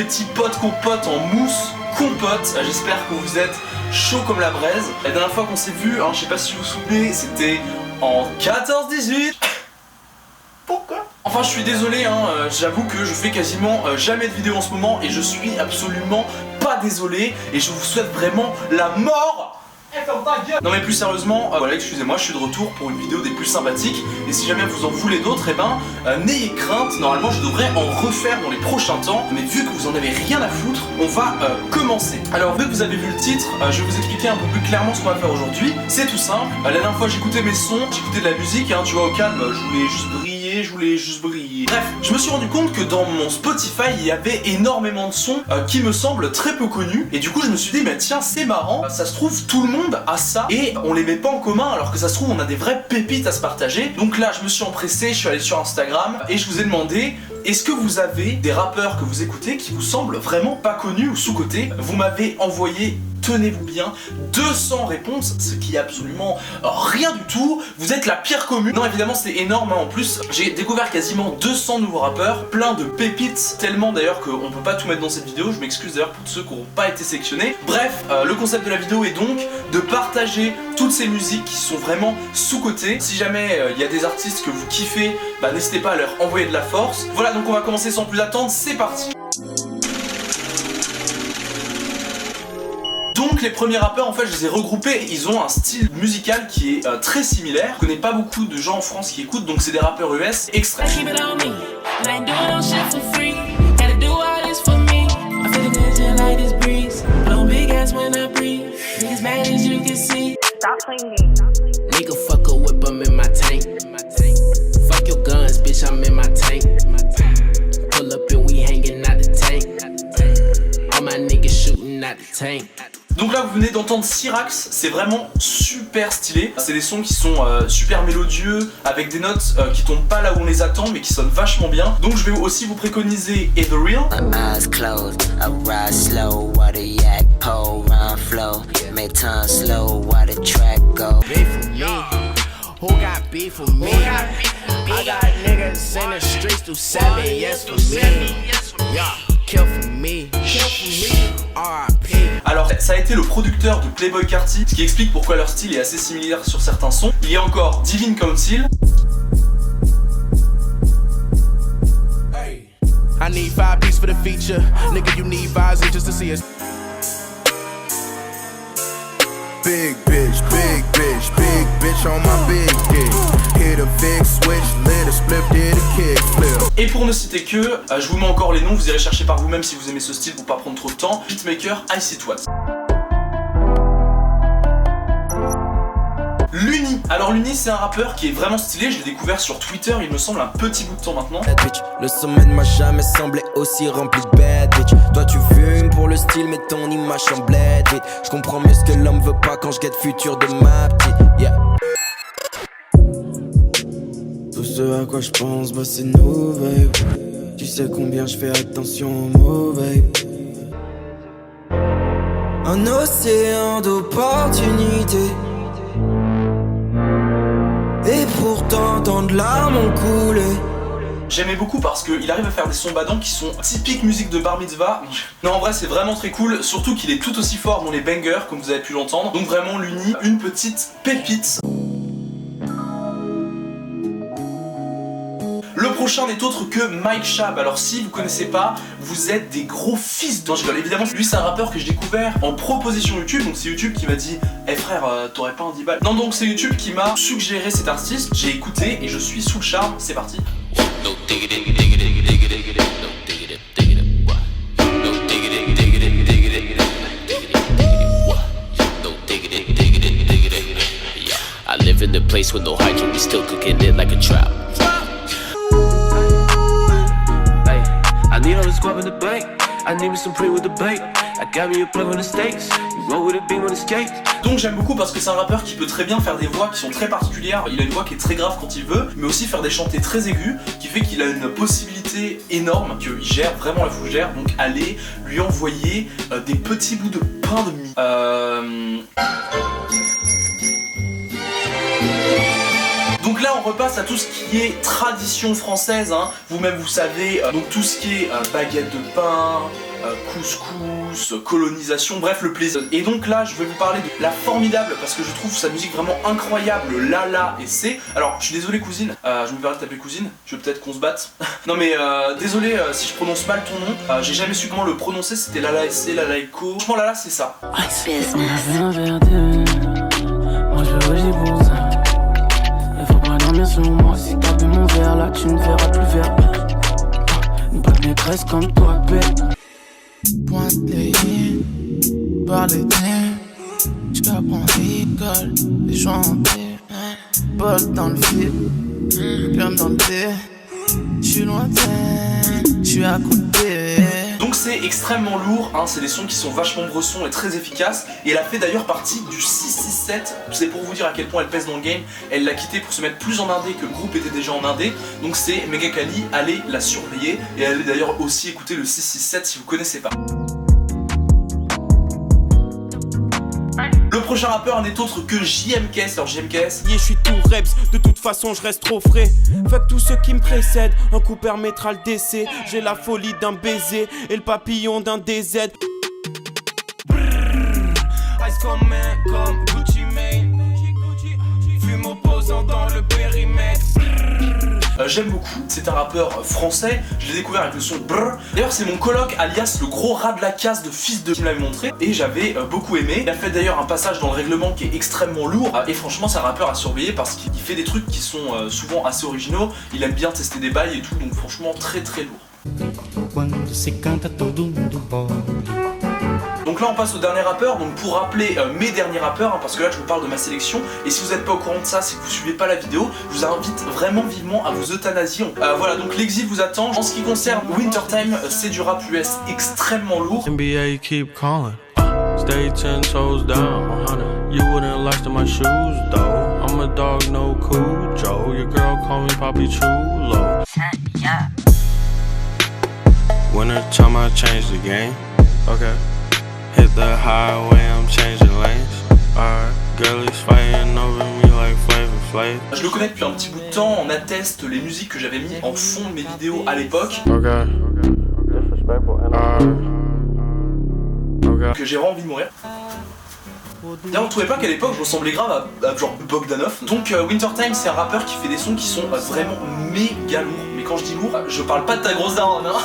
les petits potes compotes en mousse compote. J'espère que vous êtes chaud comme la braise. La dernière fois qu'on s'est vu, je sais pas si vous vous souvenez, c'était en 14-18. Pourquoi? Enfin, je suis désolé, j'avoue que je fais quasiment jamais de vidéos en ce moment et je suis absolument pas désolé et je vous souhaite vraiment la mort. Non mais plus sérieusement, voilà, excusez-moi, je suis de retour pour une vidéo des plus sympathiques. Et si jamais vous en voulez d'autres, n'ayez crainte, normalement je devrais en refaire dans les prochains temps. Mais vu que vous en avez rien à foutre, on va commencer. Alors vu que vous avez vu le titre, je vais vous expliquer un peu plus clairement ce qu'on va faire aujourd'hui. C'est tout simple, la dernière fois j'écoutais mes sons, j'écoutais de la musique, tu vois, au calme, je voulais juste briller. Bref, je me suis rendu compte que dans mon Spotify, il y avait énormément de sons qui me semblent très peu connus. Et du coup je me suis dit, mais tiens, c'est marrant, ça se trouve tout le monde a ça et on les met pas en commun, alors que ça se trouve on a des vraies pépites à se partager. Donc là je me suis empressé, je suis allé sur Instagram et je vous ai demandé, est-ce que vous avez des rappeurs que vous écoutez qui vous semblent vraiment pas connus ou sous-cotés? Vous m'avez envoyé, tenez-vous bien, 200 réponses, ce qui est absolument rien du tout. Vous êtes la pire commune. Non, évidemment c'est énorme, en plus j'ai découvert quasiment 200 nouveaux rappeurs, plein de pépites, tellement d'ailleurs qu'on peut pas tout mettre dans cette vidéo. Je m'excuse d'ailleurs pour ceux qui n'auront pas été sélectionnés. Bref, le concept de la vidéo est donc de partager toutes ces musiques qui sont vraiment sous-cotées. Si jamais il y a des artistes que vous kiffez, n'hésitez pas à leur envoyer de la force. Voilà, donc on va commencer sans plus attendre, c'est parti. Donc les premiers rappeurs, en fait, je les ai regroupés. Ils ont un style musical qui est très similaire. Je connais pas beaucoup de gens en France qui écoutent, donc c'est des rappeurs US extrêmes. Nigga fuck a whip, I'm in my tank. Fuck your guns, bitch, I'm in my tank. Pull up and we hanging out the tank. All my niggas shooting out the tank. Donc là vous venez d'entendre Syrax, c'est vraiment super stylé. C'est des sons qui sont super mélodieux, avec des notes qui tombent pas là où on les attend mais qui sonnent vachement bien. Donc je vais aussi vous préconiser Et The Real. My eyes closed, I ride slow while the yak pole run flow. Make time slow while the track go. Beef for me, who got beef for me? I got niggas in the streets do 7 yes for me. Yeah, kill for me, R.I.P. Alors ça a été le producteur de Playboi Carti, ce qui explique pourquoi leur style est assez similaire sur certains sons. Il y a encore Divine Council. I need 5 pieces for the feature. Nigga, you need vibes just to see us. Big bitch, big bitch, big bitch on my big dick. Hit a big switch, lit a split, did a kick flip. Et pour ne citer que, je vous mets encore les noms, vous irez chercher par vous-même si vous aimez ce style pour pas prendre trop de temps. Beatmaker, I See What. Luni. Alors Luni c'est un rappeur qui est vraiment stylé, je l'ai découvert sur Twitter il me semble un petit bout de temps maintenant. Le sommet ne m'a jamais semblé aussi rempli de bad bitch. Toi tu fumes pour le style mais ton image semblait vite. Je comprends mieux ce que l'homme veut pas quand je guette futur de ma petite, yeah. Tout ce à quoi je pense, c'est nouveau. Tu sais combien je fais attention aux mauvais. Un océan d'opportunités. Et pourtant tant de larmes ont coulé. J'aimais beaucoup parce qu'il arrive à faire des sons badants qui sont typiques musique de bar mitzvah. Non en vrai c'est vraiment très cool, surtout qu'il est tout aussi fort dans les bangers comme vous avez pu l'entendre. Donc vraiment Luni, une petite pépite. Le prochain n'est autre que Mike Chab. Alors si vous connaissez pas, vous êtes des gros fils de... Non je rigole, évidemment lui c'est un rappeur que j'ai découvert en proposition YouTube. Donc c'est YouTube qui m'a dit hey frère t'aurais pas un 10 balles. Non donc c'est YouTube qui m'a suggéré cet artiste. J'ai écouté et je suis sous le charme, c'est parti. I live in the place with no hygiene, we still cooking it like a trap. Hey, I need all the squab in the bank. I need me some pre with the bait. I got me a plug on the steaks. You roll with a beam on the skates. Donc j'aime beaucoup parce que c'est un rappeur qui peut très bien faire des voix qui sont très particulières. Il a une voix qui est très grave quand il veut, mais aussi faire des chantées très aiguës, qui fait qu'il a une possibilité énorme, qu'il gère vraiment la fougère. Donc allez lui envoyer des petits bouts de pain de mie. Donc là on repasse à tout ce qui est tradition française, hein. Vous-même vous savez, donc tout ce qui est baguette de pain, couscous, colonisation, bref le plaisir. Et donc là je vais vous parler de la formidable, parce que je trouve sa musique vraiment incroyable, Lala et C. Alors je suis désolé cousine, je me permets de t'appeler cousine, je veux peut-être qu'on se batte. Non mais désolé si je prononce mal ton nom, j'ai jamais su comment le prononcer, c'était Lala et C, Lala et Co. Franchement Lala c'est ça. Moi je veux régir pour ça. Il faut pas dormir sur moi. Si t'as bu mon verre là, tu ne verras plus vert. Une bonne maîtresse comme toi, bête. Pointe les lignes, par les nez. J'apprends l'école, les chanter. Bol dans le vide, plein dans le thé. J'suis lointain, j'suis à côté. Donc c'est extrêmement lourd, hein, c'est des sons qui sont vachement bressons et très efficaces. Et elle a fait d'ailleurs partie du 667, c'est pour vous dire à quel point elle pèse dans le game. Elle l'a quitté pour se mettre plus en indé, que le groupe était déjà en indé. Donc c'est Mega Kali, allez la surveiller. Et allez d'ailleurs aussi écouter le 667 si vous connaissez pas. Le prochain rappeur n'est autre que JMKS. Alors JMKS, je suis tout reps, de toute façon je reste trop frais. Fuck tous ceux qui me précèdent, un coup permettra le décès. J'ai la folie d'un baiser et le papillon d'un DZ. Ice comme Gucci Mane. Fume opposant dans le périmètre. j'aime beaucoup, c'est un rappeur français, je l'ai découvert avec le son brrr. D'ailleurs c'est mon coloc alias le gros rat de la casse de fils de qui me l'avait montré et j'avais beaucoup aimé. Il a fait d'ailleurs un passage dans le règlement qui est extrêmement lourd et franchement c'est un rappeur à surveiller parce qu'il fait des trucs qui sont souvent assez originaux, il aime bien tester des bails et tout, donc franchement très très lourd. Donc là on passe au dernier rappeur, donc pour rappeler mes derniers rappeurs, hein, parce que là je vous parle de ma sélection, et si vous n'êtes pas au courant de ça, c'est que vous suivez pas la vidéo, je vous invite vraiment vivement à vous euthanasier. Voilà, donc l'exil vous attend. En ce qui concerne Wintertime, c'est du rap US extrêmement lourd. NBA keep calling, stay 10 toes down, 100. You wouldn't last in my shoes though. I'm a dog, no cool Joe. Your girl call me Papi Chulo. Winter time I change the game. Okay. Hit the highway, I'm changing lanes. Alright, girlies fighting over me like Flavor Flav. Je le connais depuis un petit bout de temps, on atteste les musiques que j'avais mis en fond de mes vidéos à l'époque. Que j'ai vraiment envie de mourir. D'ailleurs, vous trouvez pas qu'à l'époque je ressemblais grave à genre Bogdanov. Donc Wintertime c'est un rappeur qui fait des sons qui sont vraiment méga lourds. Mais quand je dis lourd, je parle pas de ta grosse daronne hein.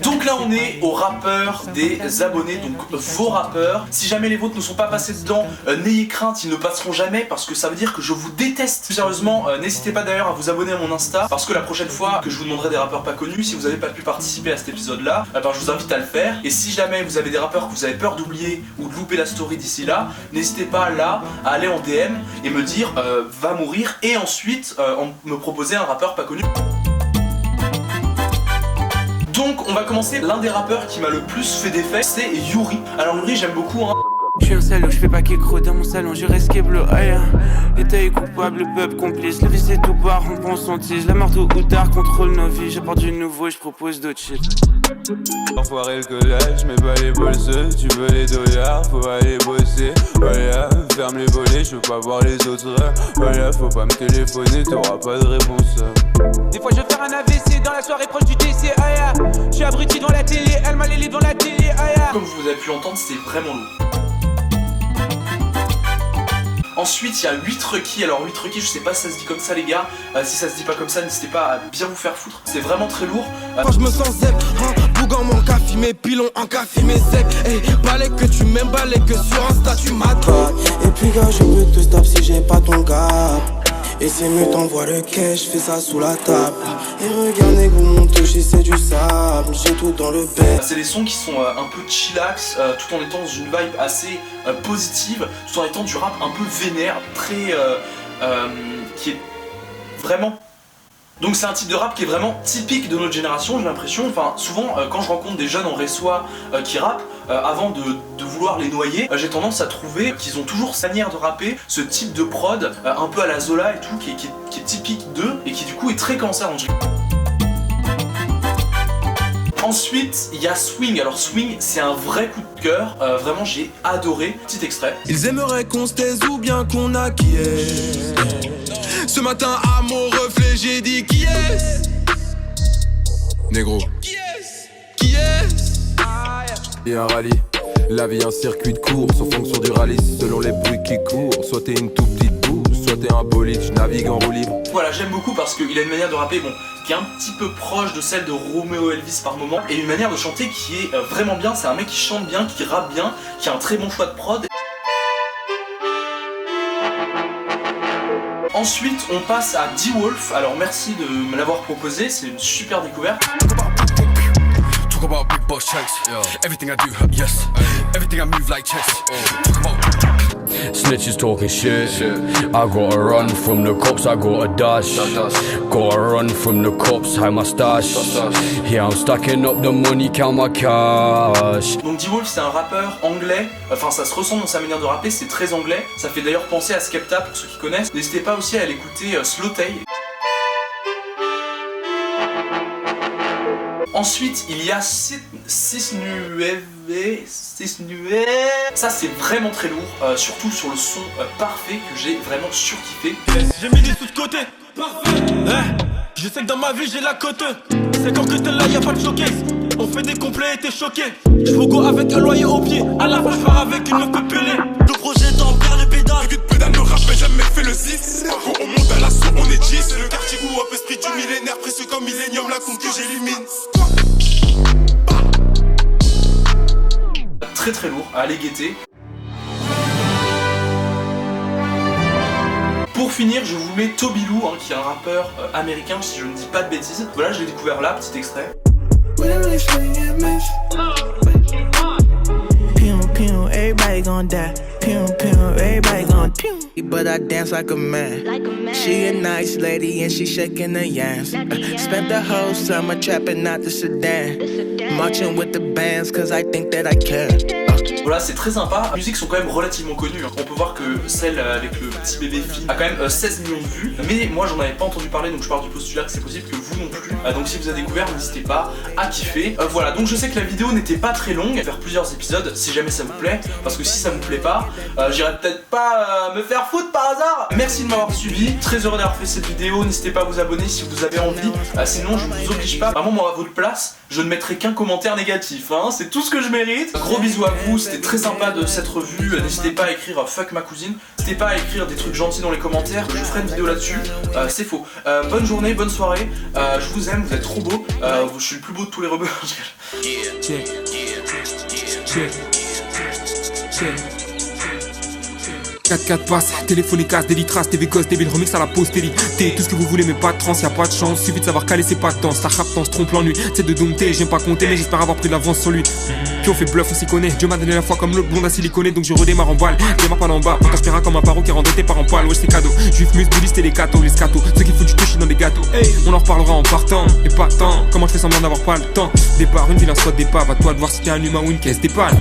Donc là on est aux rappeurs des abonnés, donc vos rappeurs. Si jamais les vôtres ne sont pas passés dedans, n'ayez crainte, ils ne passeront jamais parce que ça veut dire que je vous déteste. Plus sérieusement, n'hésitez pas d'ailleurs à vous abonner à mon Insta parce que la prochaine fois que je vous demanderai des rappeurs pas connus, si vous n'avez pas pu participer à cet épisode là, je vous invite à le faire. Et si jamais vous avez des rappeurs que vous avez peur d'oublier ou de louper la story d'ici là, n'hésitez pas là à aller en DM et me dire va mourir et ensuite me proposer un rappeur pas connu. Donc on va commencer, l'un des rappeurs qui m'a le plus fait d'effet, c'est Yuri. Alors Yuri j'aime beaucoup hein. J'suis un salaud, j'fais pas qu'écro dans mon salon, je reste bleu, aïe. L'État est coupable, le peuple complice, le vice est tout part, on prend son tige. La mort tôt ou tard contrôle nos vies, j'apporte du nouveau et j'propose d'autres shit. Enfoiré le collège, mais pas les bolseux. Tu veux les dollars, faut aller bosser. Voilà, ferme les volets, je veux pas voir les autres. Voilà, faut pas me téléphoner, t'auras pas de réponse. Des fois je vais faire un AVC dans la soirée proche du décès, aïe. Je suis abruti devant la télé, elle m'a les devant la télé, aïe. Comme vous avez pu l'entendre, c'est vraiment lourd. Ensuite il y a 8 requis, alors 8 requis je sais pas si ça se dit comme ça les gars, si ça se dit pas comme ça n'hésitez pas à bien vous faire foutre, c'est vraiment très lourd. Quand je me sens zep, bougan mon café, mes pilons en café, mes secs. Hey, balai que tu m'aimes, balai que sur Insta tu m'attends. Et puis gars je veux te stop si j'ai pas ton gap. Et c'est mieux t'envoies le cash, je fais ça sous la table. Et regarde négro mon toucher c'est du sable, j'ai tout dans le bec. C'est des sons qui sont un peu chillax, tout en étant dans une vibe assez positive, tout en étant du rap un peu vénère, très qui est vraiment. Donc c'est un type de rap qui est vraiment typique de notre génération, j'ai l'impression. Enfin souvent quand je rencontre des jeunes en réçois qui rappent, avant de vouloir les noyer, j'ai tendance à trouver qu'ils ont toujours sa manière de rapper, ce type de prod un peu à la Zola et tout, qui est typique d'eux et qui du coup est très cancer. Ensuite, il y a Swing. Alors Swing, c'est un vrai coup de cœur. Vraiment, j'ai adoré. Petit extrait. Ils aimeraient qu'on se taise ou bien qu'on acquiesce. Ce matin, à mon reflet, j'ai dit qui est-ce. Négro. Qui est Et un rallye, la vie un circuit de course en fonction du rallye, selon les bruits qui courent. Soit t'es une toute petite bouse, soit t'es un bolide, je navigue en roue libre. Voilà, j'aime beaucoup parce qu'il a une manière de rapper, bon, qui est un petit peu proche de celle de Romeo Elvis par moment, et une manière de chanter qui est vraiment bien. C'est un mec qui chante bien, qui rappe bien, qui a un très bon choix de prod. Ensuite, on passe à D-Wolf. Alors merci de me l'avoir proposé, c'est une super découverte. Talk about big boss checks. Everything I do, yes. Everything I move like chess. Talk about snitches talking shit. I gotta run from the cops, I gotta dash. Gotta run from the cops, hide my stash. Yeah, I'm stacking up the money, count my cash. Donc D-Wolf c'est un rappeur anglais, enfin ça se ressent dans sa manière de rapper, c'est très anglais. Ça fait d'ailleurs penser à Skepta pour ceux qui connaissent. N'hésitez pas aussi à l'écouter Slowtail. Ensuite, il y a Cisnueve. Ça, c'est vraiment très lourd, surtout sur le son parfait que j'ai vraiment surkiffé. J'ai mis des sous de côté. Je sais que dans ma vie, j'ai la cote. C'est quand que t'es là, y'a pas de showcase. On fait des complets et t'es choqué. J'vaux go avec un loyer au pied. À la fin, j'pars avec une meuf pépélée. Le projet t'empère les pédales. Une pédale me rappe, mais jamais fait le 6. Avant, on monte à l'assaut, on est 10. C'est le quartier où up esprit du millénaire. Précieux comme Millennium, la compte que j'élimine. Très très lourd, à aller guetter. Pour finir, je vous mets Toby Lou, qui est un rappeur américain, si je ne dis pas de bêtises. Voilà, je l'ai découvert là, petit extrait. Everybody gon' die. Pew, pew, everybody gon' pew. But I dance like a man. She a nice lady and she shaking her yams. Spent the whole summer trapping out the sedan. Marching with the bands cause I think that I can. Voilà, c'est très sympa. Les musiques sont quand même relativement connues. On peut voir que celle avec le petit bébé fille a quand même 16 millions de vues. Mais moi j'en avais pas entendu parler, donc je pars du postulat que c'est possible que vous non plus. Donc si vous avez découvert, n'hésitez pas à kiffer. Voilà, donc je sais que la vidéo n'était pas très longue. Faire plusieurs épisodes si jamais ça vous plaît. Parce que si ça vous plaît pas, j'irai peut-être pas me faire foutre par hasard. Merci de m'avoir suivi. Très heureux d'avoir fait cette vidéo. N'hésitez pas à vous abonner si vous avez envie. Sinon je ne vous oblige pas. Vraiment, moi à votre place, je ne mettrai qu'un commentaire négatif. C'est tout ce que je mérite. Gros bisous à vous. C'était très sympa de cette revue. N'hésitez pas à écrire fuck ma cousine. N'hésitez pas à écrire des trucs gentils dans les commentaires. Je ferai une vidéo là-dessus. C'est faux. Bonne journée, bonne soirée. Je vous aime, vous êtes trop beaux. Je suis le plus beau de tous les rebeux. 4-4 passes, téléphone et casse, des traces, TV gosse, débile remix à la postérité. Tout ce que vous voulez mais pas de trans, y'a pas de chance. Suffit de savoir caler c'est pas de temps. Ça rappe, on se trompe l'ennui. C'est de dompter, j'aime pas compter mais j'espère avoir pris de l'avance sur lui. Puis on fait bluff, on s'y connaît. Dieu m'a donné la foi comme l'autre blonde à siliconé. Donc je redémarre en balle, démarre pas d'en bas. On t'aspira comme un paro qui est endetté par un poil. Ouais c'est cadeau, juif, mus, bouddhiste et les cathos. Les scatos, ceux qui foutent du touchy dans des gâteaux. On en reparlera en partant, et pas tant. Comment je fais semblant d'avoir pas le temps. Départ, une ville, un spot d'épave. À toi de voir si t'es un humain ou une caisse d'épale.